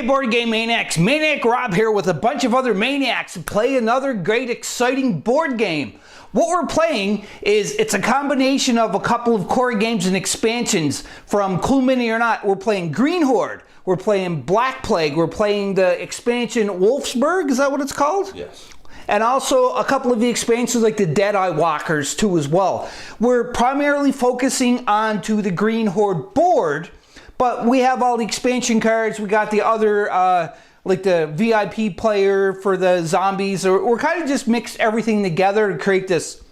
Hey Board Game Maniacs, Maniac Rob here with a bunch of other Maniacs to play another great exciting board game. What we're playing is, it's a combination of a couple of core games and expansions from Clue Mini or Not. We're playing Green Horde, we're playing Black Plague, we're playing the expansion Wolfsburg, is that what it's called? Yes. And also a couple of the expansions like the Deadeye Walkers too as well. We're primarily focusing on to the Green Horde board, but we have all the expansion cards. We got the other, like the VIP player for the zombies. We're kind of just mixed everything together to create this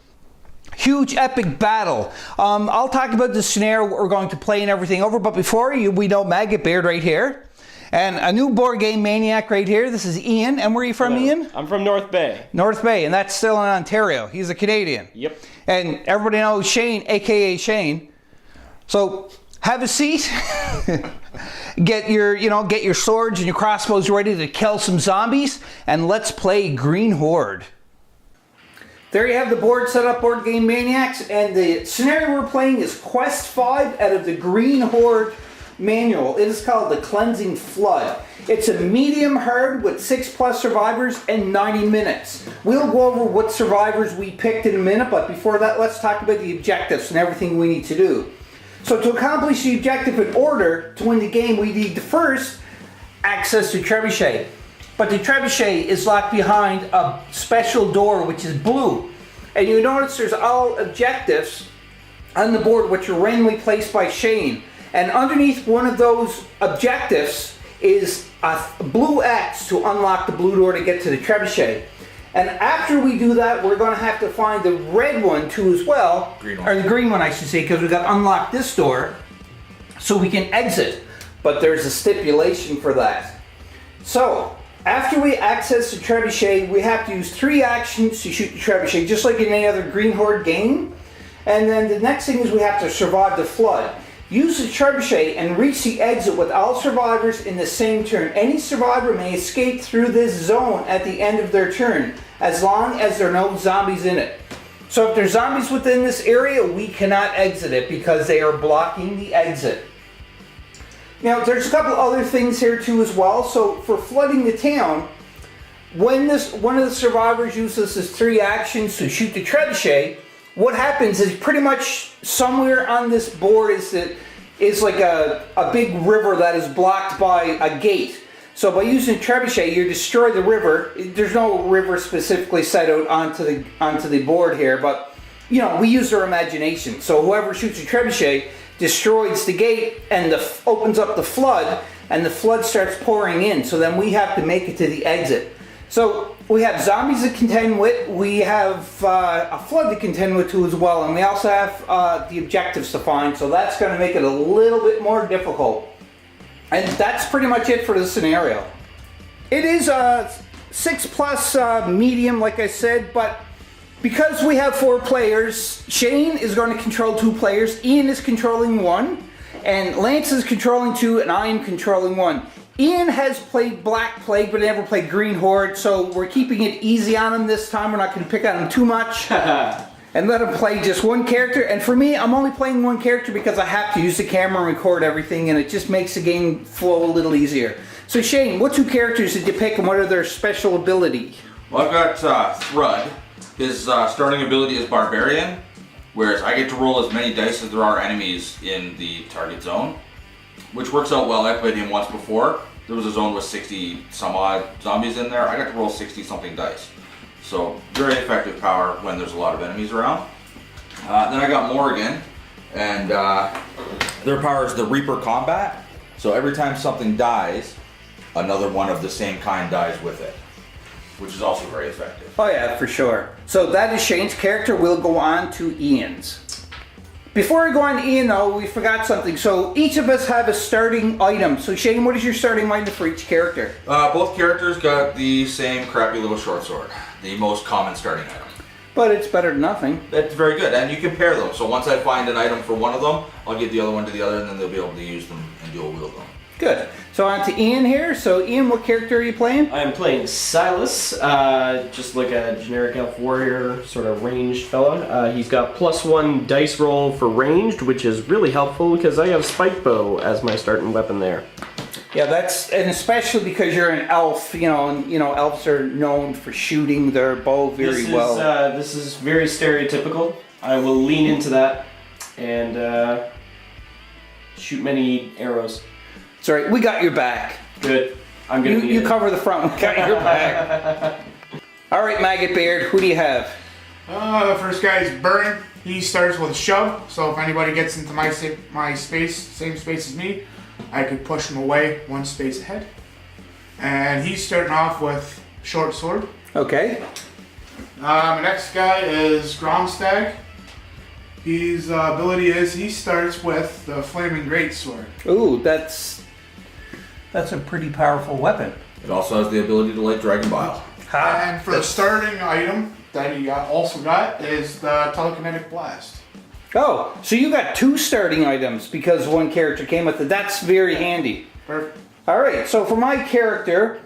huge epic battle. I'll talk about the scenario, what we're going to play and everything over. But before we know Maggot Beard right here. And a new Board Game Maniac right here. This is Ian. And where are you from, Hello. Ian? I'm from North Bay. North Bay, and that's still in Ontario. He's a Canadian. Yep. And everybody knows Shane, aka Shane. So have a seat. Get your swords and your crossbows ready to kill some zombies, and let's play Green Horde. There you have the board set up, Board Game Maniacs, and the scenario we're playing is Quest 5 out of the Green Horde manual. It is called the Cleansing Flood. It's a medium hard with 6+ survivors and 90 minutes. We'll go over what survivors we picked in a minute, but before that, let's talk about the objectives and everything we need to do. So to accomplish the objective in order to win the game, we need to first access the trebuchet. But the trebuchet is locked behind a special door which is blue. And you notice there's all objectives on the board which are randomly placed by Shane. And underneath one of those objectives is a blue X to unlock the blue door to get to the trebuchet. And after we do that, we're going to have to find the red one too as well. Or the green one, I should say, because we've got to unlock this door so we can exit. But there's a stipulation for that. So, after we access the trebuchet, we have to use 3 actions to shoot the trebuchet, just like in any other Green Horde game. And then the next thing is we have to survive the flood. Use the trebuchet and reach the exit with all survivors in the same turn. Any survivor may escape through this zone at the end of their turn, as long as there are no zombies in it. So if there's zombies within this area, we cannot exit it because they are blocking the exit. Now, there's a couple other things here too as well. So for flooding the town, when one of the survivors uses his 3 actions to shoot the trebuchet, what happens is pretty much somewhere on this board is like a big river that is blocked by a gate. So by using trebuchet, you destroy the river. There's no river specifically set out onto the board here, but you know, we use our imagination. So whoever shoots a trebuchet destroys the gate and opens up the flood, and the flood starts pouring in. So then we have to make it to the exit. So we have zombies to contend with, we have a flood to contend with too as well, and we also have the objectives to find, so that's going to make it a little bit more difficult. And that's pretty much it for the scenario. It is a 6+ medium, like I said, but because we have 4 players, Shane is going to control 2 players, Ian is controlling 1, and Lance is controlling 2, and I am controlling 1. Ian has played Black Plague, but never played Green Horde, so we're keeping it easy on him this time. We're not going to pick on him too much. And let him play just 1 character. And for me, I'm only playing 1 character because I have to use the camera and record everything, and it just makes the game flow a little easier. So Shane, what 2 characters did you pick, and what are their special ability? Well, I've got Thrud. His starting ability is Barbarian, whereas I get to roll as many dice as there are enemies in the target zone, which works out well. I played him once before. There was a zone with 60 some odd zombies in there. I got to roll 60 something dice. So very effective power when there's a lot of enemies around. Then I got Morrigan, and their power is the Reaper Combat. So every time something dies, another one of the same kind dies with it, which is also very effective. Oh yeah, for sure. So that is Shane's character. We'll go on to Ian's. Before we go on to Ian though, we forgot something. So each of us have a starting item. So Shane, what is your starting item for each character? Both characters got the same crappy little short sword, the most common starting item. But it's better than nothing. That's very good, and you can pair them. So once I find an item for one of them, I'll give the other one to the other, and then they'll be able to use them and dual wield them. Good. So on to Ian here. So Ian, what character are you playing? I'm playing Silas, just like a generic elf warrior, sort of ranged fella. He's got +1 dice roll for ranged, which is really helpful because I have spike bow as my starting weapon there. Yeah, and especially because you're an elf, and elves are known for shooting their bow very well. This is very stereotypical. I will lean into that and shoot many arrows. It's all right. We got your back. Good. I'm gonna You cover the front. We got your back. All right, Maggot Beard. Who do you have? The first guy is Burn. He starts with a shove, so if anybody gets into my space, same space as me, I could push him away one space ahead. And he's starting off with short sword. Okay. My next guy is Gromstag. His ability is he starts with the flaming greatsword. Ooh, that's a pretty powerful weapon. It also has the ability to light dragon bile. And for the starting item that he also got is the telekinetic blast. Oh, so you got 2 starting items because one character came with it. That's very handy. Perfect. All right, so for my character,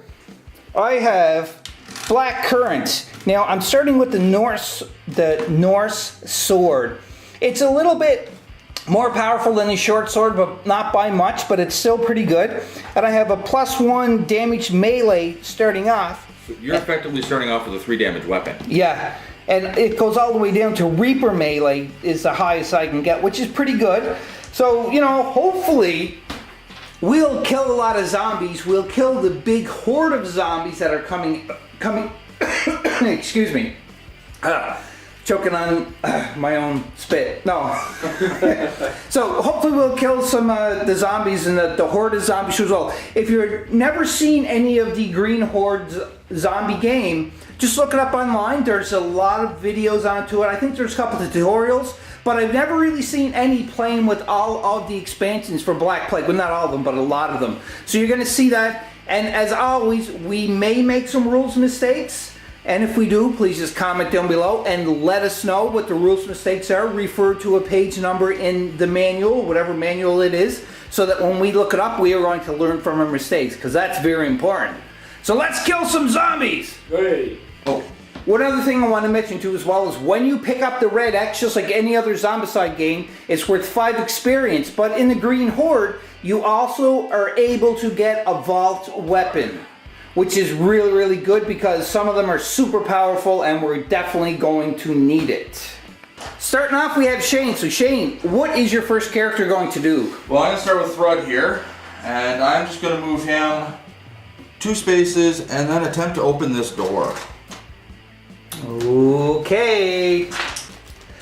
I have Black Current. Now I'm starting with the Norse sword. It's a little bit more powerful than the short sword, but not by much, but it's still pretty good. And I have a +1 damage melee starting off. So you're effectively starting off with a 3 damage weapon. Yeah, and it goes all the way down to Reaper melee is the highest I can get, which is pretty good. So, hopefully we'll kill a lot of zombies. We'll kill the big horde of zombies that are coming, excuse me. Choking on my own spit. No. So hopefully we'll kill some the zombies and the horde of zombies as well. If you've never seen any of the Green Horde zombie game, just look it up online. There's a lot of videos onto it. I think there's a couple of tutorials, but I've never really seen any playing with all of the expansions for Black Plague. Well, not all of them, but a lot of them. So you're going to see that. And as always, we may make some rules mistakes. And if we do, please just comment down below and let us know what the rules mistakes are. Refer to a page number in the manual, whatever manual it is, so that when we look it up, we are going to learn from our mistakes, because that's very important. So let's kill some zombies! Hey. Oh, one other thing I want to mention too as well is when you pick up the red X, just like any other Zombicide game, it's worth 5 experience. But in the Green Horde, you also are able to get a vault weapon, which is really, really good because some of them are super powerful and we're definitely going to need it. Starting off, we have Shane. So Shane, what is your first character going to do? Well, I'm going to start with Thrud here, and I'm just going to move him 2 spaces and then attempt to open this door. Okay.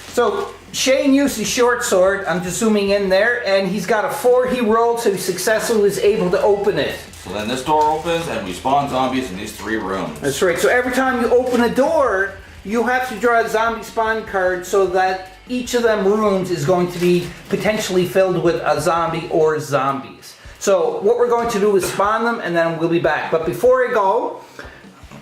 So Shane used his short sword, I'm just zooming in there, and he's got a 4 he rolled, so he successfully was able to open it. So then this door opens and we spawn zombies in these 3 rooms. That's right. So every time you open a door, you have to draw a zombie spawn card so that each of them rooms is going to be potentially filled with a zombie or zombies. So what we're going to do is spawn them and then we'll be back. But before I go,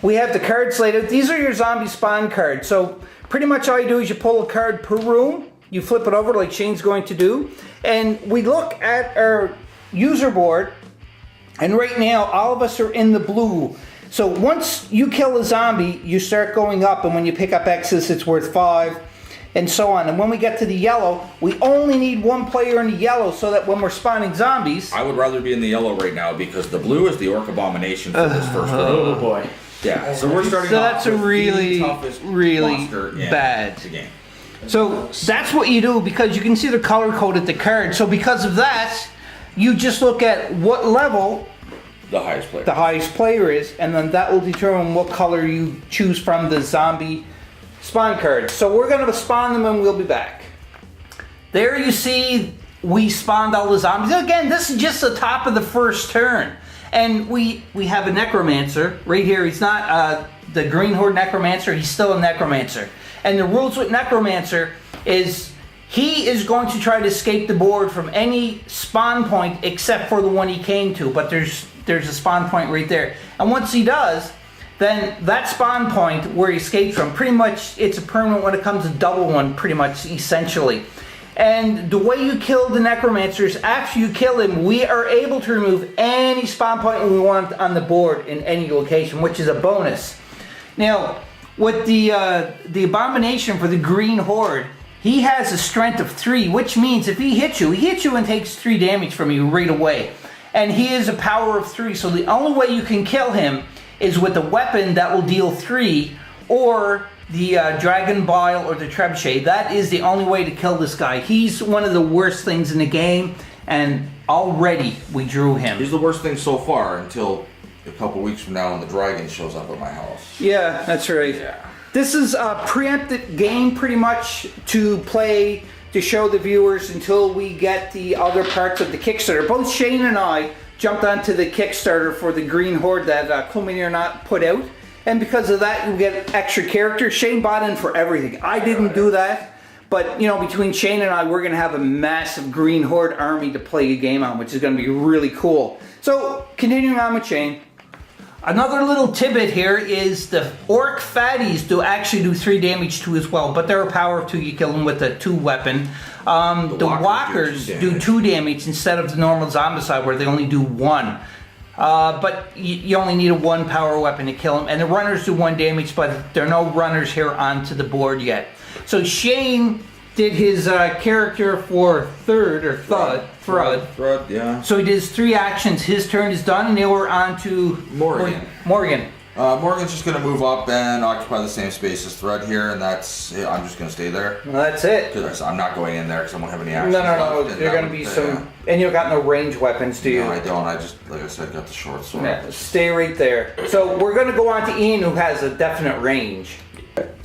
we have the cards laid out. These are your zombie spawn cards. So pretty much all you do is you pull a card per room. You flip it over like Shane's going to do. And we look at our user board. And right now, all of us are in the blue. So once you kill a zombie, you start going up. And when you pick up X's, it's worth 5. And so on. And when we get to the yellow, we only need 1 player in the yellow so that when we're spawning zombies... I would rather be in the yellow right now because the blue is the Orc Abomination for this first room. Oh boy. Yeah, so we're starting So off that's a with really, the toughest really monster in bad. the game. So that's what you do because you can see the color coded the card. So because of that, you just look at what level The highest player. the highest player is, and then that will determine what color you choose from the zombie spawn cards. So we're going to spawn them and we'll be back. There you see we spawned all the zombies. Again, this is just the top of the first turn. And we have a Necromancer right here. He's not the Green Horde Necromancer. He's still a Necromancer. And the rules with Necromancer is he is going to try to escape the board from any spawn point except for the one he came to. But there's a spawn point right there. And once he does, then that spawn point where he escaped from, pretty much it's a permanent when it comes to double one, pretty much essentially. And the way you kill the Necromancers, after you kill him, we are able to remove any spawn point we want on the board in any location, which is a bonus. Now, with the Abomination for the Green Horde, he has a strength of 3, which means if he hits you and takes 3 damage from you right away. and he is a power of 3. So the only way you can kill him is with a weapon that will deal 3, or the Dragon Bile or the Trebuchet. That is the only way to kill this guy. He's one of the worst things in the game, and already we drew him. He's the worst thing so far until a couple weeks from now when the dragon shows up at my house. Yeah, that's right. Yeah. This is a preempted game pretty much to play, to show the viewers until we get the other parts of the Kickstarter. Both Shane and I jumped onto the Kickstarter for the Green Horde that Cool Mini or Not put out. And because of that, you get extra characters. Shane bought in for everything. I didn't do that. But, you know, between Shane and I, we're going to have a massive Green Horde army to play a game on, which is going to be really cool. So, continuing on with Shane. Another little tidbit here is the Orc Fatties do actually do 3 damage to as well, but they're a power of 2. You kill them with a 2 weapon. The Walkers do 2 damage instead of the normal Zombicide where they only do 1. But you only need a 1 power weapon to kill them. And the Runners do 1 damage, but there are no Runners here onto the board yet. So Shane did his character for Thrud, yeah. So he does 3 actions. His turn is done, and now we're on to Morgan. Morgan's just going to move up and occupy the same space as Thrud here, and that's it. I'm just going to stay there. Well, that's it. Because I'm not going in there because I won't have any actions. No. left, There are going to be some... And you've got no range weapons, do you? No, I don't. I just, like I said, got the short sword. Yeah, stay right there. So we're going to go on to Ian, who has a definite range.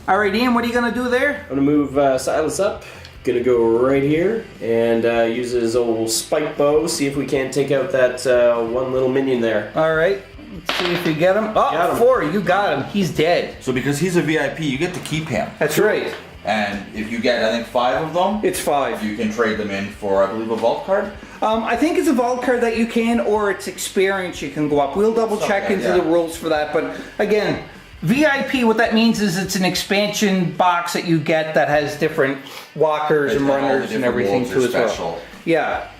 All right, Ian, what are you going to do there? I'm gonna move Silas up. Gonna go right here and use his old spike bow. See if we can't take out that one little minion there. All right. Let's see if we get him. Oh, Got him. 4. You got him. He's dead. So because he's a VIP, you get to keep him. That's right. And if you get, I think, 5 of them, It's 5. you can trade them in for, I believe, a vault card. I think it's a vault card that you can, or it's experience you can go up. We'll double check into the rules for that. But again, VIP, what that means is it's an expansion box that you get that has different walkers and runners and everything too as well. Yeah.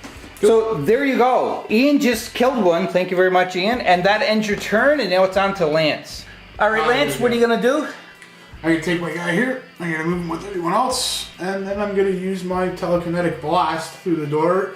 So there you go. Ian just killed one. Thank you very much, Ian. And that ends your turn, and now it's on to Lance. All right, Lance, what are you going to do? I'm going to take my guy here. I'm going to move him with everyone else. And then I'm going to use my telekinetic blast through the door.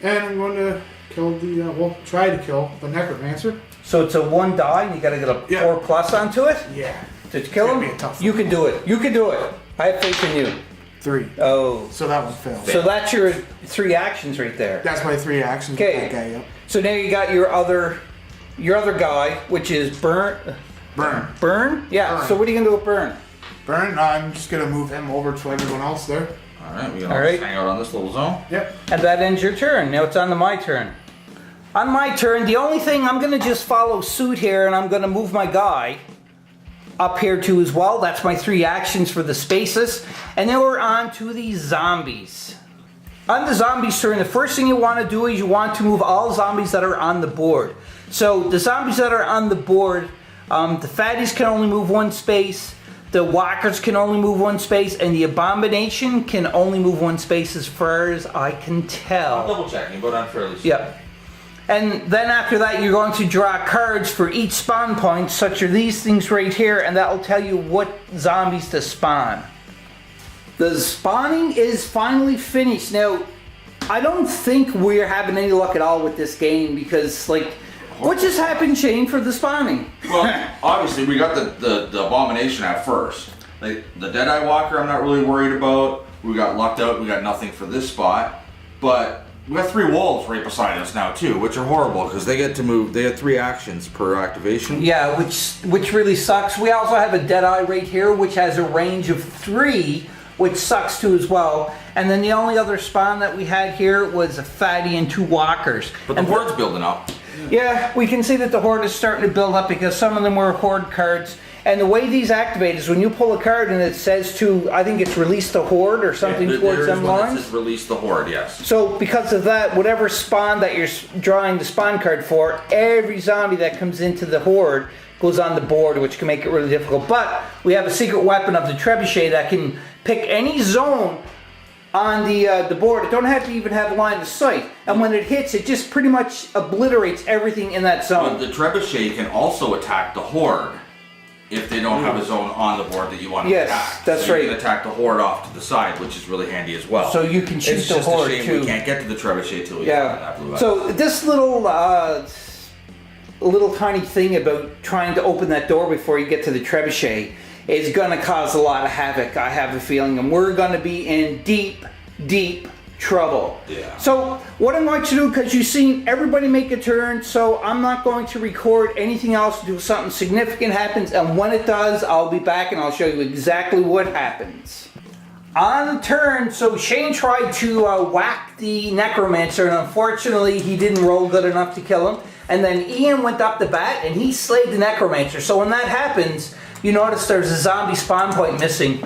And I'm going to kill the, try to kill the Necromancer. So it's a 1 die, and you got to get a 4+ onto it? Yeah. To kill him? Be a tough one. You can do it. You can do it. I have faith in you. 3. Oh. So that one failed. So that's your 3 actions right there. That's my 3 actions with that guy, yep. So now you got your other guy, which is Burn? Yeah. Burn. So what are you gonna do with Burn? Burn, I'm just going to move him over to everyone else there. Alright, we can all just hang out on this little zone. Yep. And that ends your turn. Now it's on to my turn. On my turn, the only thing, I'm gonna just follow suit here, and I'm gonna move my guy up here too as well. That's my 3 actions for the spaces. And then we're on to the zombies. On the zombies turn, the first thing you want to do is you want to move all zombies that are on the board. So the zombies that are on the board, the fatties can only move 1 space, the walkers can only move 1 space, and the abomination can only move 1 space as far as I can tell. I'll double check. You go down fairly soon. Yep. And then after that, you're going to draw cards for each spawn point, such as these things right here, and that will tell you what zombies to spawn. The spawning is finally finished. Now, I don't think we're having any luck at all with this game because, like, what just happened, Shane, for the spawning? Well, obviously, we got the abomination at first. Like, the Deadeye Walker, I'm not really worried about. We got lucked out. We got nothing for this spot. But we got 3 wolves right beside us now, too, which are horrible because they get to move. They have 3 actions per activation. Yeah, which really sucks. We also have a Deadeye right here, which has a range of 3, which sucks too as well. And then the only other spawn that we had here was a fatty and 2 walkers. But the horde's building up. Yeah, we can see that the horde is starting to build up because some of them were horde cards. And the way these activate is when you pull a card and it says to, I think it's release the horde or something towards them lines. Says release the horde, yes. So because of that, whatever spawn that you're drawing the spawn card for, every zombie that comes into the horde goes on the board, which can make it really difficult. But we have a secret weapon of the trebuchet that can pick any zone on the board. It don't have to even have a line of sight. And when it hits, it just pretty much obliterates everything in that zone. But the trebuchet can also attack the horde. if they don't have a zone on the board that you want to Yes, attack. that's so right. You can attack the horde off to the side, which is really handy as well. So you can shoot it's the just horde a shame too. we can't get to the trebuchet till we get that blue item. So this little tiny thing about trying to open that door before you get to the trebuchet is going to cause a lot of havoc, I have a feeling, and we're going to be in deep, deep trouble. Yeah. So what I'm going to do, because you've seen everybody make a turn, so I'm not going to record anything else until something significant happens, and when it does, I'll be back and I'll show you exactly what happens. On the turn, so Shane tried to whack the necromancer, and unfortunately he didn't roll good enough to kill him. And then Ian went up the bat and he slayed the necromancer. So when that happens, you notice there's a zombie spawn point missing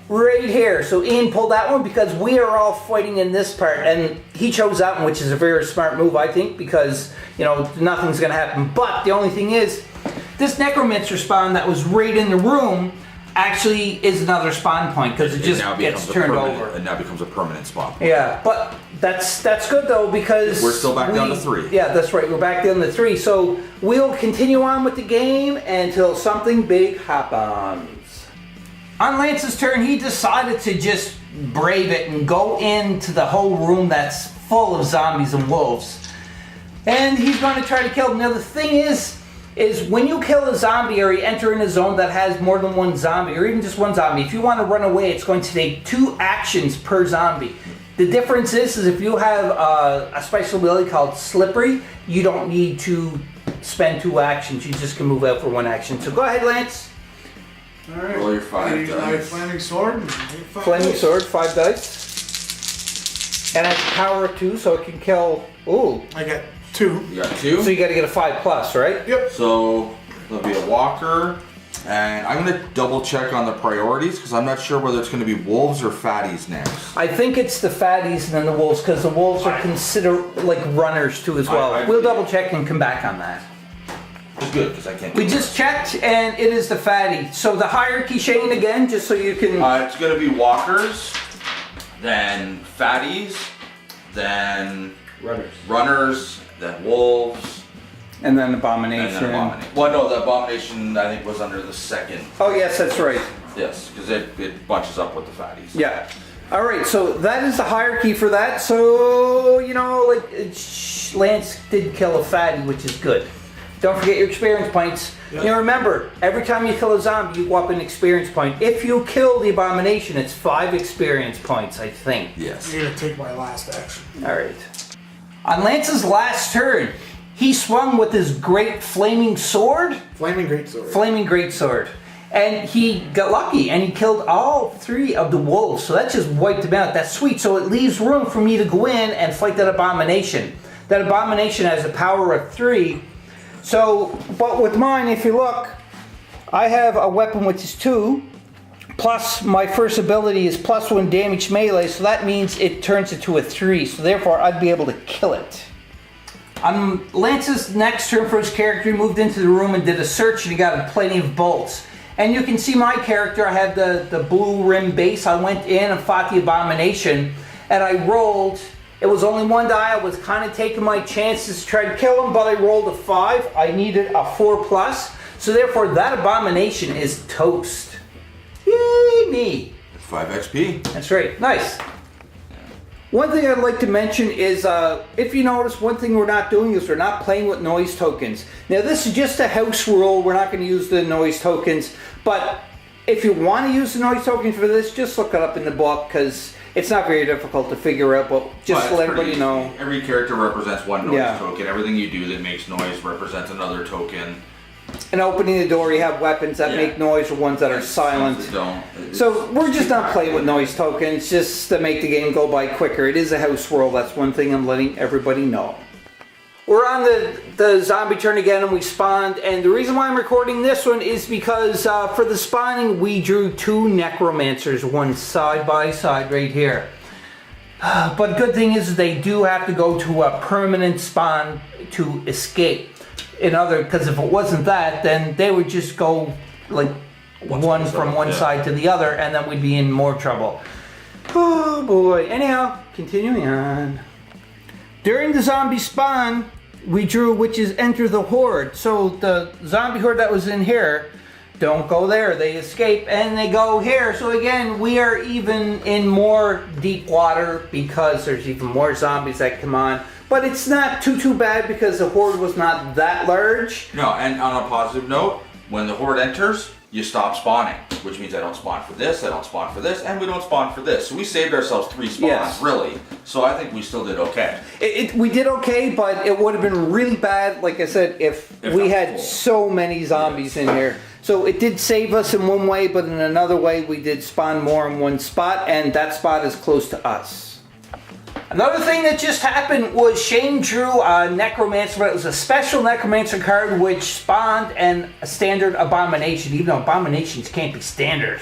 right here. So Ian pulled that one because we are all fighting in this part, and he chose that one, which is a very smart move, I think, because nothing's gonna happen. But the only thing is, this necromancer spawn that was right in the room actually is another spawn point because it just gets turned over. It now becomes a permanent spawn point. Yeah, but that's good though, because we're still back down to 3. Yeah, that's right. We're back down to 3. So we'll continue on with the game until something big happens. On Lance's turn, he decided to just brave it and go into the whole room that's full of zombies and wolves. And he's going to try to kill them. Now the thing is when you kill a zombie or you enter in a zone that has more than one zombie, or even just one zombie, if you want to run away, it's going to take 2 actions per zombie. The difference is if you have a special ability called Slippery, you don't need to spend 2 actions. You just can move out for 1 action. So go ahead, Lance. All right. Roll your 5 Use my dice. flaming sword. Flaming sword, 5 dice. And it's power of 2, so it can kill. Ooh. I got 2. You got 2. So you got to get a 5+, right? Yep. So there'll be a walker, and I'm going to double check on the priorities because I'm not sure whether it's going to be wolves or fatties next. I think it's the fatties and then the wolves, because the wolves are considered like runners too as well. We'll double check and come back on that. It's good because I can't. We just checked, and it is the fatty. So the hierarchy, Shane, again, just so you can. It's going to be walkers, then fatties, then runners, then wolves, And then and abomination. then abomination. Well, no, the abomination I think was under the second. Oh yes, that's right. Yes, because it bunches up with the fatties. Yeah. All right, so that is the hierarchy for that. So Lance did kill a fatty, which is good. Don't forget your experience points. Yeah. Now remember, every time you kill a zombie, you go up an experience point. If you kill the abomination, it's 5 experience points, I think. Yes. I'm gonna take my last action. All right. On Lance's last turn, he swung with his great flaming sword. Flaming greatsword. Flaming greatsword. And he got lucky, and he killed all 3 of the wolves. So that just wiped them out. That's sweet. So it leaves room for me to go in and fight that abomination. That abomination has a power of 3. So, but with mine, if you look, I have a weapon which is 2, plus my first ability is +1 damage melee, so that means it turns it to a 3, so therefore I'd be able to kill it. On Lance's next turn for his character, he moved into the room and did a search, and he got plenty of bolts. And you can see my character, I had the blue rim base. I went in and fought the abomination, and I rolled. It was only 1 die. I was kind of taking my chances to try to kill him, but I rolled a 5. I needed a 4+. So therefore, that abomination is toast. Yay, me. 5 XP. That's right. Nice. One thing I'd like to mention is, if you notice, one thing we're not doing is we're not playing with noise tokens. Now, this is just a house rule. We're not going to use the noise tokens. But if you want to use the noise tokens for this, just look it up in the book, because it's not very difficult to figure out, but just to let everybody know. Every character represents 1 noise Yeah. token. Everything you do that makes noise represents another token. And opening the door, you have weapons that Yeah. make noise or ones that are silent. Ones that don't. So we're just not playing with noise tokens, just to make the game go by quicker. It is a house rule. That's one thing I'm letting everybody know. We're on the zombie turn again, and we spawned. And the reason why I'm recording this one is because for the spawning, we drew 2 necromancers, one side by side right here. But good thing is they do have to go to a permanent spawn to escape. Because if it wasn't that, then they would just go like one from one side to the other, and then we'd be in more trouble. Oh boy. Anyhow, continuing on. During the zombie spawn, we drew, which is enter the horde. So the zombie horde that was in here, don't go there. They escape and they go here. So again, we are even in more deep water because there's even more zombies that come on. But it's not too bad because the horde was not that large. No, and on a positive note, when the horde enters, you stop spawning, which means I don't spawn for this, I don't spawn for this, and we don't spawn for this. So we saved ourselves 3 spawns, Yes. really. So I think we still did okay. We did okay, but it would have been really bad, like I said, if we not had full. so many zombies in here. So it did save us in one way, but in another way, we did spawn more in one spot, and that spot is close to us. Another thing that just happened was Shane drew a Necromancer, but it was a special Necromancer card which spawned a standard Abomination, even though Abominations can't be standard.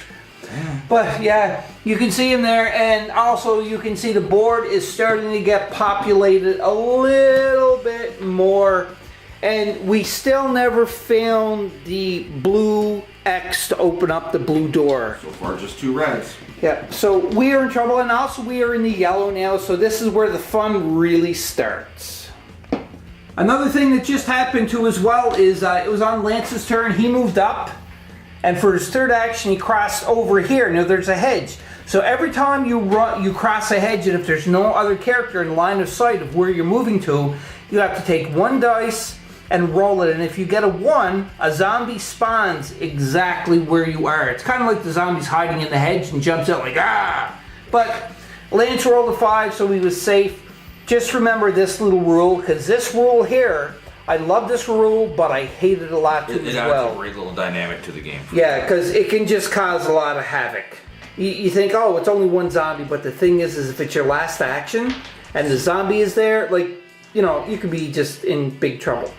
But yeah, you can see him there, and also you can see the board is starting to get populated a little bit more. And we still never found the blue X to open up the blue door. So far, just 2 reds. Yeah, so we are in trouble, and also we are in the yellow now, so this is where the fun really starts. Another thing that just happened to as well is it was on Lance's turn. He moved up, and for his third action, he crossed over here. Now there's a hedge. So every time you cross a hedge, and if there's no other character in line of sight of where you're moving to, you have to take 1 dice and roll it, and if you get a 1, a zombie spawns exactly where you are. It's kind of like the zombie's hiding in the hedge and jumps out like, ah! But Lance rolled a 5, so he was safe. Just remember this little rule, because this rule here, I love this rule, but I hate it a lot too It as adds well. a great little dynamic to the game. Yeah, because it can just cause a lot of havoc. You think, oh, it's only 1 zombie, but the thing is if it's your last action, and the zombie is there, like, you know, you could be just in big trouble.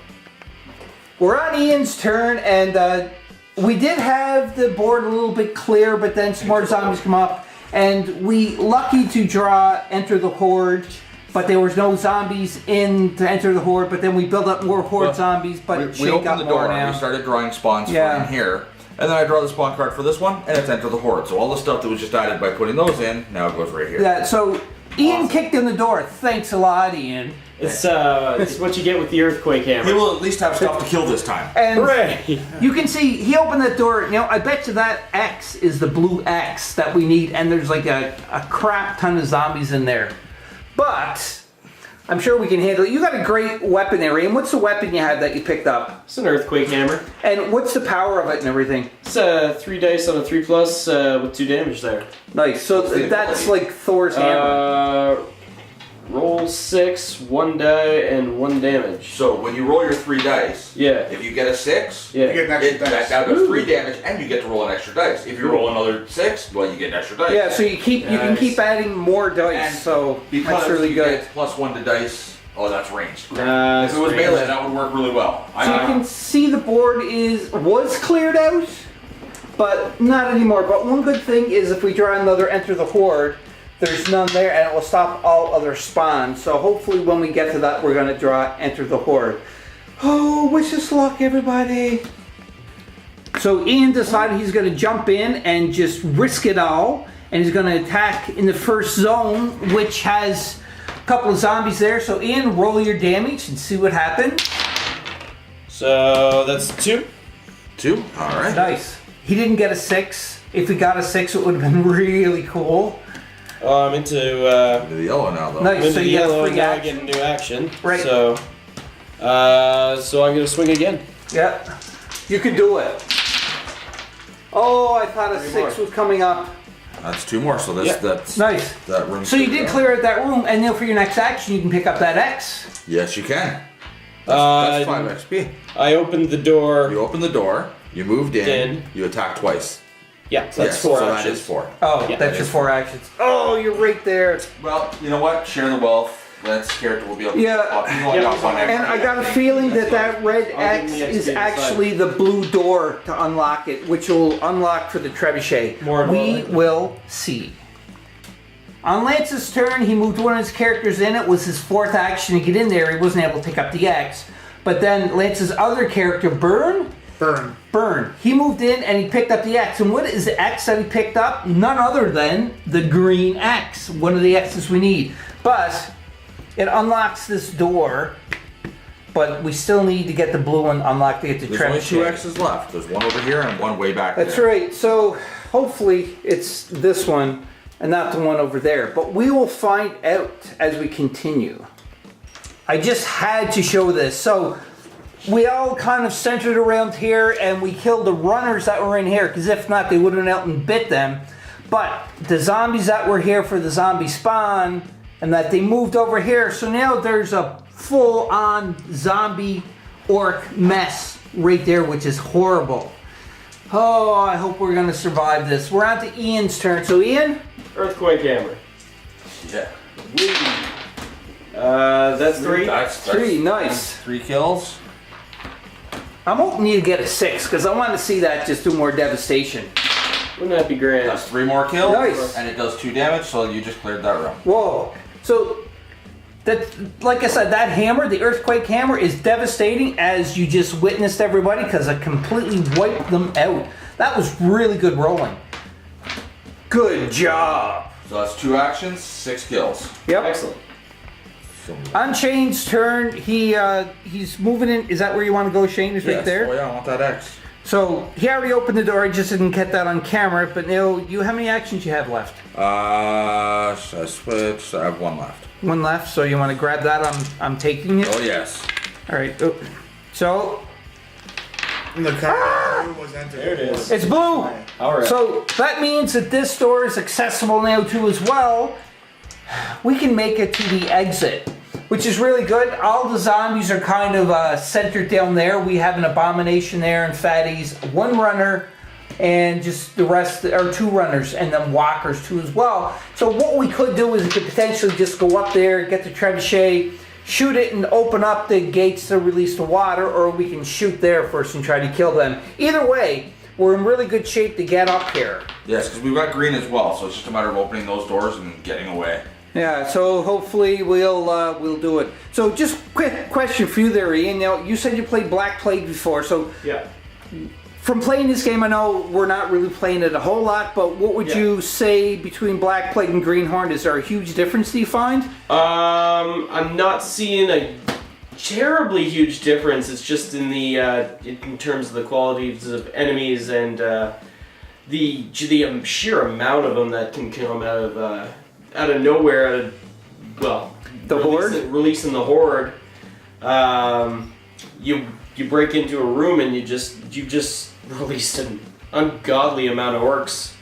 We're on Ian's turn, and we did have the board a little bit clear, but then some more zombies come up, and we lucky to draw Enter the Horde, but there was no zombies in to Enter the Horde, but then we built up more Horde zombies, but we Shane opened got the more door, now. we started drawing spawns Yeah. for in here, and then I draw the spawn card for this one, and it's Enter the Horde. So all the stuff that was just added by putting those in, now it goes right here. Yeah, so Ian kicked in the door. Thanks a lot, Ian. It's what you get with the earthquake He hammer. will at least have stuff to kill this time. And Hooray! you can see he opened that door. You know, I bet you that X is the blue X that we need, and there's like a crap ton of zombies in there. But I'm sure we can handle it. You got a great weapon there, Ian. What's the weapon you had that you picked up? It's an earthquake hammer. And what's the power of it and everything? It's 3 dice on a 3+ with 2 damage there. Nice. So What's the that's ability? like Thor's hammer. Roll 6, 1 die, and 1 damage. So when you roll your 3 dice, Yeah. if you get a 6, Yeah. You get an extra that dice. now does 3 damage, and you get to roll an extra dice. If you roll another 6, well, you get an extra dice. Yeah, so you can Nice. keep adding more dice. And So because that's really you good. get +1 to dice, oh, that's ranged. If it was Great. melee, that would work really well. So you can see the board was cleared out, but not anymore. But one good thing is if we draw another Enter the Horde, there's none there, and it will stop all other spawns. So hopefully when we get to that, we're going to draw Enter the Horde. Oh, wish us luck, everybody. So Ian decided he's going to jump in and just risk it all, and he's going to attack in the first zone, which has a couple of zombies there. So Ian, roll your damage and see what happens. So that's 2. 2? Alright. Nice. He didn't get a 6. If he got a 6, it would have been really cool. Oh, I'm into Into the yellow now, though. Nice. I'm So into you get a yellow, free now I action. get a new action. Right. So I'm gonna swing again. Yeah. You can do it. Oh, I thought a 6 more. was coming up. That's 2 more, so Yeah. that's Nice. that room. So you did clear out that room, and now for your next action, you can pick up that X. Yes, you can. That's 5 XP. I opened the door. You open the door, you moved in, In. you attack twice. Yeah, so that's Yes, 4 so actions. that is 4. Oh, Yeah, that's your 4 actions. Oh, you're right there. Well, you know what? Share the wealth. That's character will be able to Yeah. you only got one And extra. I got a feeling that that red I'll X give him the is XP actually the blue door to unlock it, which will unlock for the trebuchet. More and We more. will see. On Lance's turn, he moved one of his characters in. It was his 4th action to get in there. He wasn't able to pick up the X. But then Lance's other character, Burn, he moved in and he picked up the X. And what is the X that he picked up? None other than the green X, one of the X's we need. But it unlocks this door. but we still need to get the blue one unlocked to get the There's only two trebuchet. X's left. There's one over here and one way back That's there. right. So hopefully it's this one and not the one over there. But we will find out as we continue. I just had to show this. So we all kind of centered around here and we killed the runners that were in here, because if not, they would have went out and bit them. But the zombies that were here for the zombie spawn, and that they moved over here. So now there's a full-on zombie orc mess right there, which is horrible. Oh, I hope we're gonna survive this. We're on to Ian's turn. So Ian? Earthquake hammer. Yeah. That's 3. That's 3, nice. 3 kills. I'm hoping you get a 6, because I want to see that just do more devastation. Wouldn't that be grand? That's 3 more kills. Nice. And it does 2 damage, so you just cleared that room. Whoa. So, that, like I said, that hammer, the earthquake hammer, is devastating, as you just witnessed, everybody, because I completely wiped them out. That was really good rolling. Good job. So that's 2 actions, 6 kills. Yep. Excellent. Unshane's turn. He's moving in. Is that where you want to go, Shane? Is right Yes. there. Oh yeah, I want that X. So he already opened the door. I just didn't get that on camera. But now, how many actions you have left? So I switched. I have 1 left. 1 left. So you want to grab that? I'm taking it. Oh yes. All right. Oh. So And the card was entered. There it is. it's blue. All right. So that means that this door is accessible now too as well. We can make it to the exit, which is really good. All the zombies are kind of centered down there. We have an abomination there and fatties, 1 runner, and just the rest are 2 runners, and then walkers too as well. So what we could do is we could potentially just go up there, get the trebuchet, shoot it, and open up the gates to release the water, or we can shoot there first and try to kill them. Either way, we're in really good shape to get up here. Yes, because we've got green as well, so it's just a matter of opening those doors and getting away. Yeah, so hopefully we'll do it. So just quick question for you there, Ian. Now, you said you played Black Plague before, so Yeah. from playing this game, I know we're not really playing it a whole lot, but what would you say between Black Plague and Green Horde? Is there a huge difference, do you find? I'm not seeing a terribly huge difference. It's just in the in terms of the qualities of enemies and the sheer amount of them that can come out of nowhere. The Horde? Releasing the Horde. You break into a room and you just released an ungodly amount of orcs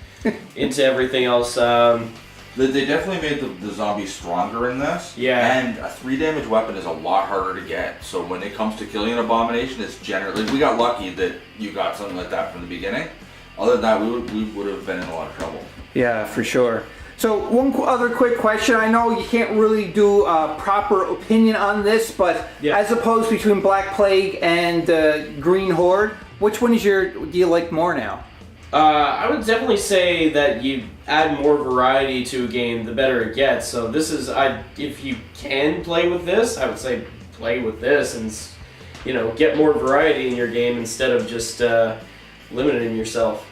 into everything else. They definitely made the zombies stronger in this. Yeah. And a 3 damage weapon is a lot harder to get. So when it comes to killing an abomination, it's generally, we got lucky that you got something like that from the beginning. Other than that, we would have been in a lot of trouble. Yeah, for sure. So one other quick question. I know you can't really do a proper opinion on this, but as opposed between Black Plague and Green Horde, which one do you like more now? I would definitely say that you add more variety to a game, the better it gets. So this is, if you can play with this, I would say play with this and, get more variety in your game instead of just limiting yourself.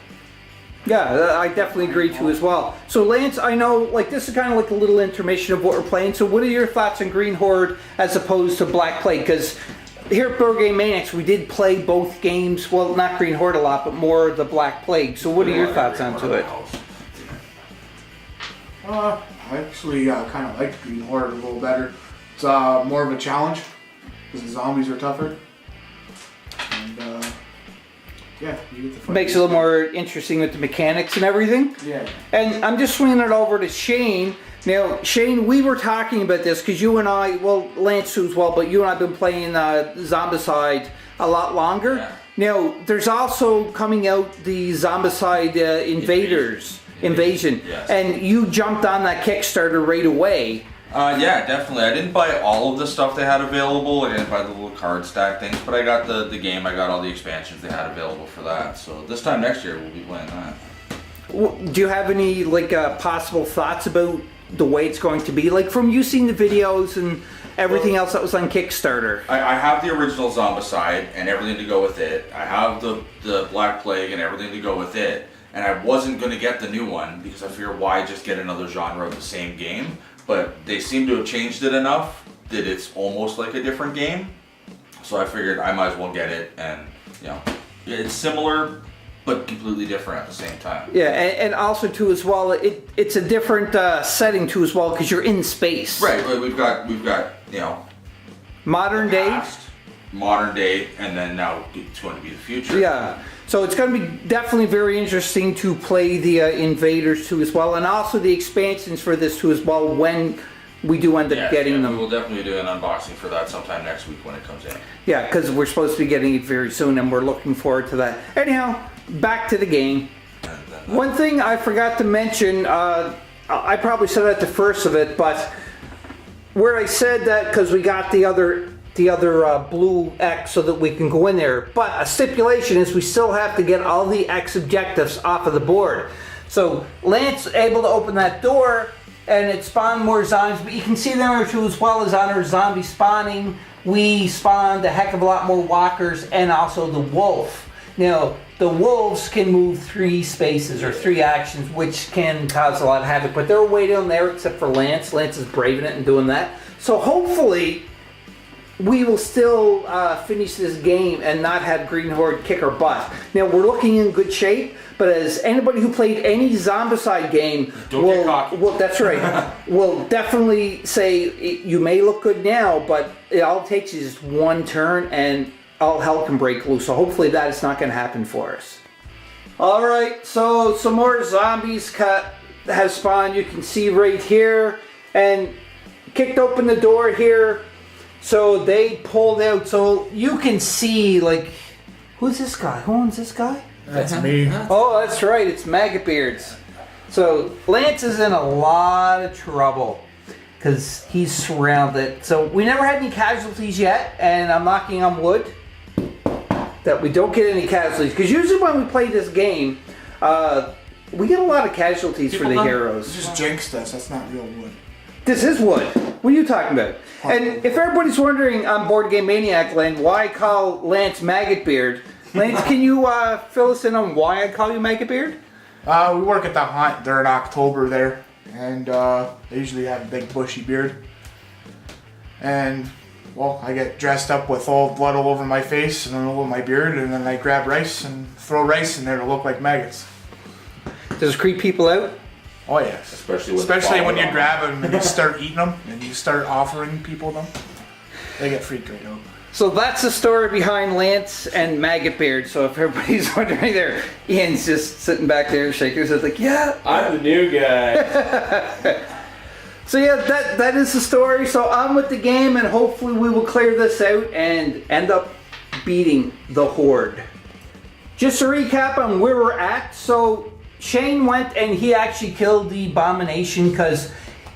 Yeah, I definitely agree too as well. So Lance, I know this is kind of like a little intermission of what we're playing. So what are your thoughts on Green Horde as opposed to Black Plague? Because here at BoardGameManiacs, we did play both games. Well, not Green Horde a lot, but more the Black Plague. So what are your thoughts onto it? I actually kind of like Green Horde a little better. It's more of a challenge because the zombies are tougher. And yeah, you get to fight. Makes it a little more interesting with the mechanics and everything. Yeah. And I'm just swinging it over to Shane. Now, Shane, we were talking about this because you and I, well, Lance too as well, but you and I have been playing Zombicide a lot longer. Yeah. Now, there's also coming out the Zombicide Invasion. Yes. And you jumped on that Kickstarter right away. Yeah, definitely. I didn't buy all of the stuff they had available. I didn't buy the little card stack things, but I got the game. I got all the expansions they had available for that. So this time next year, we'll be playing that. Do you have any possible thoughts about the way it's going to be? From you seeing the videos and everything else that was on Kickstarter. I have the original Zombicide and everything to go with it. I have the Black Plague and everything to go with it. And I wasn't going to get the new one because I figured why just get another genre of the same game. But they seem to have changed it enough that it's almost like a different game. So I figured I might as well get it, and you know, it's similar but completely different at the same time. Yeah, and also too as well, it's a different setting too as well because you're in space. Right. We've got you know, Modern day. past, modern day, and then now it's going to be the future. Yeah. So it's going to be definitely very interesting to play the invaders too as well, and also the expansions for this too as well when we do end up getting them. We will definitely do an unboxing for that sometime next week when it comes in. Yeah, because we're supposed to be getting it very soon, and we're looking forward to that. Anyhow, back to the game. One thing I forgot to mention, I probably said at the first of it, but where I said that because we got the other blue X so that we can go in there, but a stipulation is we still have to get all the X objectives off of the board. So Lance able to open that door, and it spawned more zombies, but you can see there too as well as on our zombie spawning, we spawned a heck of a lot more walkers and also the wolf. Now, the wolves can move 3 spaces or 3 actions, which can cause a lot of havoc, but they're way down there except for Lance. Lance is braving it and doing that. So hopefully, we will still finish this game and not have Green Horde kick our butt. Now, we're looking in good shape, but as anybody who played any Zombicide game will that's right, will definitely say you may look good now, but it all takes is just one turn and all hell can break loose. So hopefully that is not going to happen for us. All right, so some more zombies have spawned. You can see right here, and kicked open the door here. So they pulled out. So you can see, like, who's this guy? Who owns this guy? That's me. Oh, that's right. It's Maggot Beards. So Lance is in a lot of trouble because he's surrounded. So we never had any casualties yet, and I'm knocking on wood that we don't get any casualties. Because usually when we play this game, we get a lot of casualties for the heroes. Just jinxed us. That's not real wood. This is wood. What are you talking about? And if everybody's wondering on Board Game Maniac land why I call Lance Maggot Beard, Lance, can you fill us in on why I call you Maggot Beard? We work at the hunt during October there, and they usually have a big bushy beard. And, well, I get dressed up with all blood all over my face and all over my beard, and then I grab rice and throw rice in there to look like maggots. Does it creep people out? Oh yes, especially when you grab them and you start eating them and you start offering people them. They get freaked right out. So that's the story behind Lance and Maggot Beard. So if everybody's wondering there, Ian's just sitting back there shaking his head like, yeah. I'm the new guy. So yeah, that is the story. So on with the game, and hopefully we will clear this out and end up beating the Horde. Just to recap on where we're at, so Shane went and he actually killed the Abomination because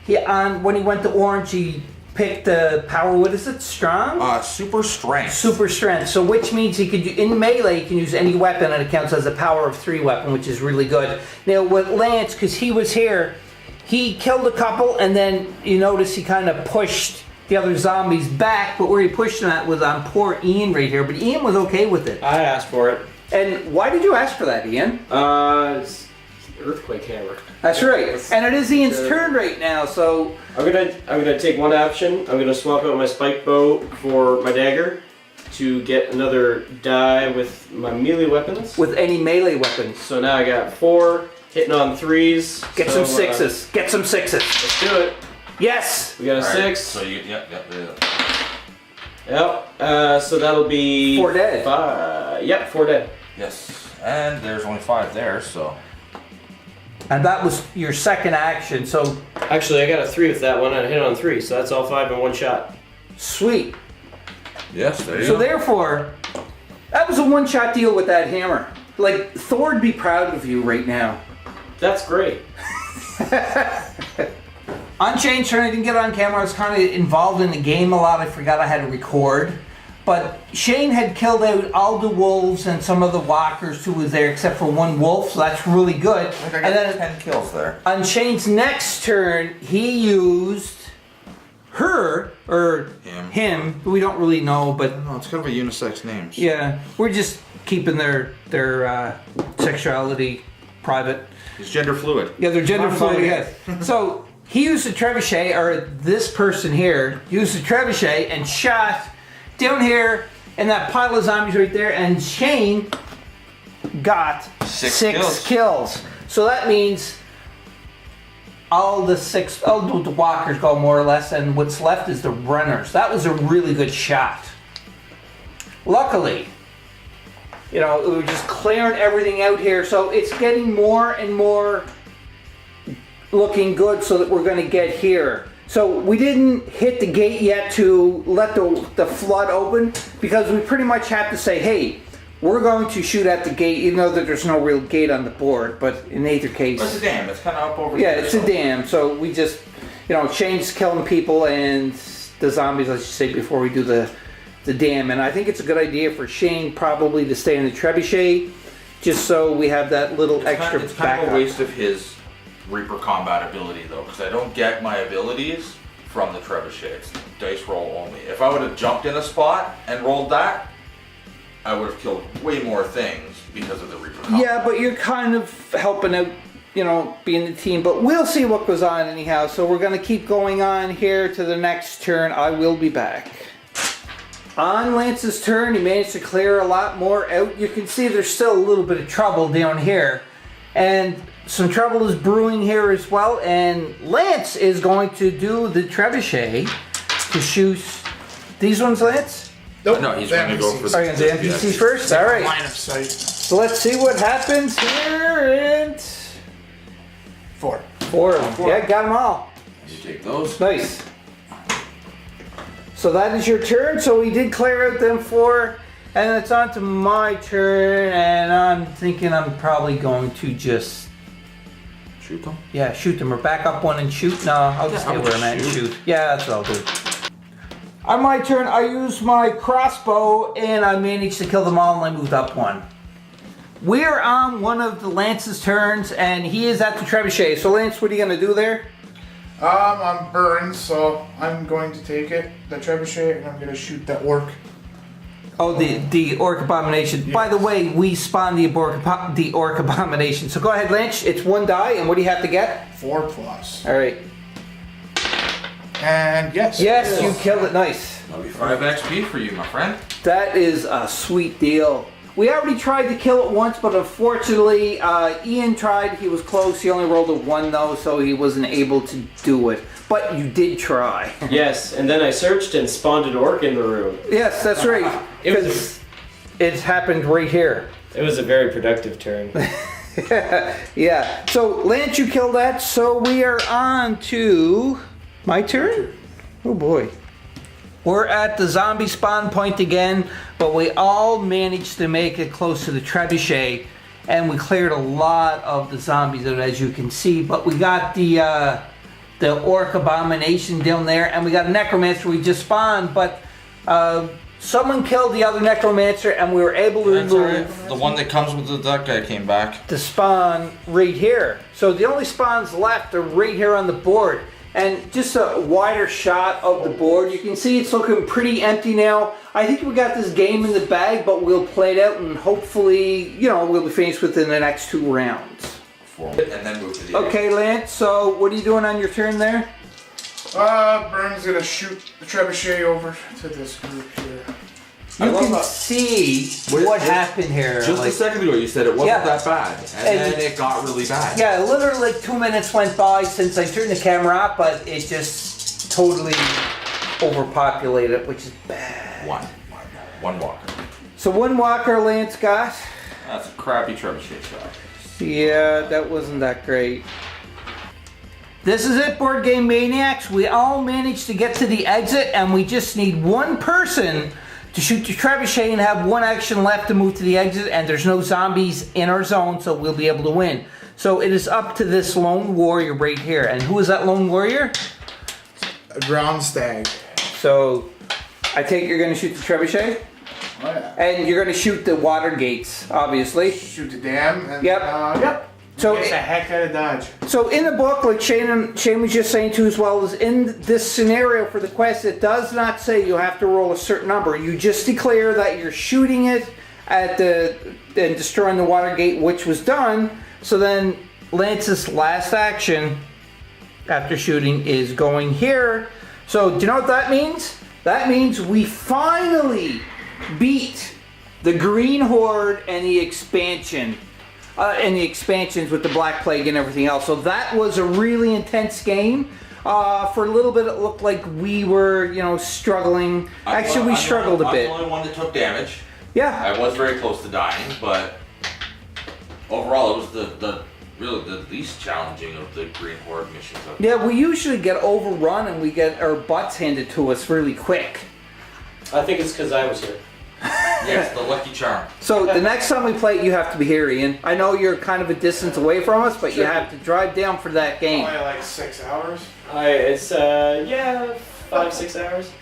when he went to Orange, he picked the power. What is it? Strong? Super strength. Super strength. So which means he could in melee, he can use any weapon, and it counts as a power of 3 weapon, which is really good. Now with Lance, because he was here, he killed a couple, and then you notice he kind of pushed the other zombies back. But where he pushed them at was on poor Ian right here. But Ian was okay with it. I asked for it. And why did you ask for that, Ian? It's earthquake hammer. That's right. And it is Ian's turn right now, so I'm gonna take one option. I'm gonna swap out my spike bow for my dagger to get another die with my melee weapons. with any melee weapons. So now I got 4 hitting on 3s. Get some 6s. Get some 6s. Let's do it. Yes! We got a All right, 6. So you, yep. Yep. So that'll be 4 dead. 5. Yep, 4 dead. Yes. And there's only 5 there, so. And that was your second action, so Actually, I got a 3 with that one. I hit on 3, so that's all 5 in one shot. sweet. Yes, there you So go. therefore, that was a one-shot deal with that hammer. Like, Thor would be proud of you right now. That's great. On Shane's turn, I didn't get on camera. I was kind of involved in the game a lot. I forgot I had to record. But Shane had killed out all the wolves and some of the walkers who was there, except for one wolf, so that's really good. I think I And got then 10 kills there. on Shane's next turn, he used her, or him, who we don't really know, but No, it's kind of a unisex name. yeah, we're just keeping their sexuality private. It's gender fluid. Yeah, they're gender fluid, yes. So he used a trebuchet, or this person here used a trebuchet and shot down here and that pile of zombies right there, and Shane got six kills. So that means all the walkers go more or less, and what's left is the runners. That was a really good shot. Luckily, we were just clearing everything out here, so it's getting more and more looking good so that we're going to get here. So we didn't hit the gate yet to let the flood open, because we pretty much have to say, hey, we're going to shoot at the gate, even though that there's no real gate on the board, but in either case... It's a dam, it's kind of up over Yeah, here, it's a dam, so we just, Shane's killing people and the zombies, I should say, before we do the dam. And I think it's a good idea for Shane probably to stay in the trebuchet, just so we have that little extra It's kind backup. of a waste of his Reaper combat ability, though, because I don't get my abilities from the trebuchet. It's dice roll only. If I would have jumped in a spot and rolled that, I would have killed way more things because of the Reaper combat. Yeah, but you're kind of helping out, being the team. But we'll see what goes on anyhow. So we're going to keep going on here to the next turn. I will be back. On Lance's turn, he managed to clear a lot more out. You can see there's still a little bit of trouble down here. And some trouble is brewing here as well. And Lance is going to do the trebuchet to shoot these ones, Lance? Nope. No, he's going to go for Are you going to do NPC first? All right. Line of sight. So let's see what happens here. And 4. 4 of them. Yeah, got them all. You take those. Nice. So that is your turn. So we did clear out them 4. And it's on to my turn. And I'm thinking I'm probably going to just... Shoot them. Yeah, shoot them. Or back up one and shoot. No, I'll just stay where I'm at and shoot. Yeah, that's what I'll do. On my turn, I used my crossbow and I managed to kill them all and I moved up 1. We're on one of the Lance's turns and he is at the trebuchet. So Lance, what are you going to do there? I'm burned, so I'm going to take it, the trebuchet, and I'm going to shoot that orc. Oh, the orc abomination. Yes. By the way, we spawned the orc abomination. So go ahead, Lance. It's 1 die, and what do you have to get? 4 plus. All right. And yes. Yes, you killed it. Nice. That'll be 5 XP for you, my friend. That is a sweet deal. We already tried to kill it once, but unfortunately, Ian tried. He was close. He only rolled a 1 though, so he wasn't able to do it. But you did try. Yes, and then I searched and spawned an orc in the room. Yes, that's right. Because it happened right here. It was a very productive turn. Yeah. So Lance, you killed that. So we are on to my turn. Oh boy. We're at the zombie spawn point again, but we all managed to make it close to the trebuchet, and we cleared a lot of the zombies out, as you can see. But we got the orc abomination down there, and we got a necromancer we just spawned, but someone killed the other necromancer, and we were able to remove The one that comes with the duck guy came back. the spawn right here. So the only spawns left are right here on the board. And just a wider shot of the board. You can see it's looking pretty empty now. I think we got this game in the bag, but we'll play it out and hopefully, we'll be finished within the next 2 rounds. And then move to the Okay, Lance, so what are you doing on your turn there? Burn's gonna shoot the trebuchet over to this group here. You can see what happened here. Just a second ago you said it wasn't that bad, and And- then it got really bad. Yeah, literally like 2 minutes went by since I turned the camera off, but it just totally overpopulated, which is bad. One walker. So 1 walker Lance got. That's a crappy trebuchet shot. Yeah, that wasn't that great. This is it, Board Game Maniacs. We all managed to get to the exit, and we just need 1 person to shoot the trebuchet and have 1 action left to move to the exit, and there's no zombies in our zone, so we'll be able to win. So it is up to this lone warrior right here. And who is that lone warrior? A ground stag. So I take it you're going to shoot the trebuchet? Oh, yeah. And you're going to shoot the water gates, obviously. Shoot the dam. And, Yep. Yep. So Get the heck out of Dodge. So in the book, like Shane was just saying too as well, is in this scenario for the quest, it does not say you have to roll a certain number. You just declare that you're shooting it at and destroying the water gate, which was done. So then Lance's last action after shooting is going here. So do you know what that means? That means we finally beat the Green Horde and the expansion. And the expansions with the Black Plague and everything else. So that was a really intense game. For a little bit, it looked like we were, struggling. Actually, we struggled a bit. I'm the only one that took damage. Yeah. I was very close to dying, but overall, it was the really the least challenging of the Green Horde missions. Yeah, we usually get overrun and we get our butts handed to us really quick. I think it's because I was here. Yes, the lucky charm. So the next time we play, you have to be here, Ian. I know you're kind of a distance away from us, but you have to drive down for that game. Only like 6 hours. It's 5-6 hours.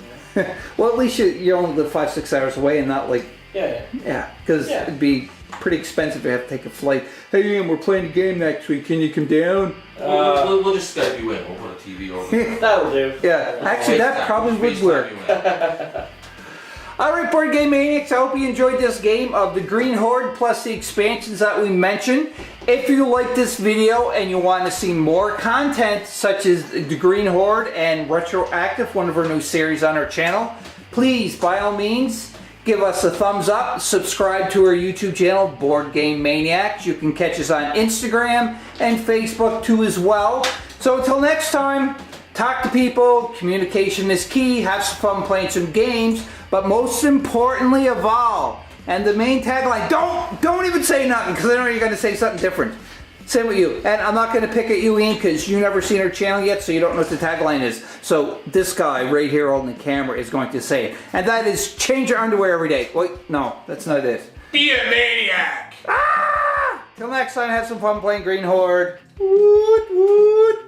Well, at least you only live 5-6 hours away and not like... Yeah. Yeah, because Yeah. it'd be pretty expensive to have to take a flight. Hey Ian, we're playing a game next week. Can you come down? We'll just Skype you in. We'll put a TV over there. That'll do. Yeah, actually that probably would work. Alright, Board Game Maniacs, I hope you enjoyed this game of the Green Horde plus the expansions that we mentioned. If you like this video and you want to see more content such as the Green Horde and Retroactive, one of our new series on our channel, please, by all means, give us a thumbs up, subscribe to our YouTube channel, Board Game Maniacs. You can catch us on Instagram and Facebook too as well. So until next time, talk to people, communication is key, have some fun playing some games, but most importantly of all, and the main tagline, don't even say nothing, because I know you're going to say something different. Same with you. And I'm not going to pick at you, Ian, because you've never seen our channel yet, so you don't know what the tagline is. So this guy right here holding the camera is going to say it. And that is, change your underwear every day. Wait, no, that's not it. Be a maniac! Ah! Till next time, have some fun playing Green Horde. Woot, woot.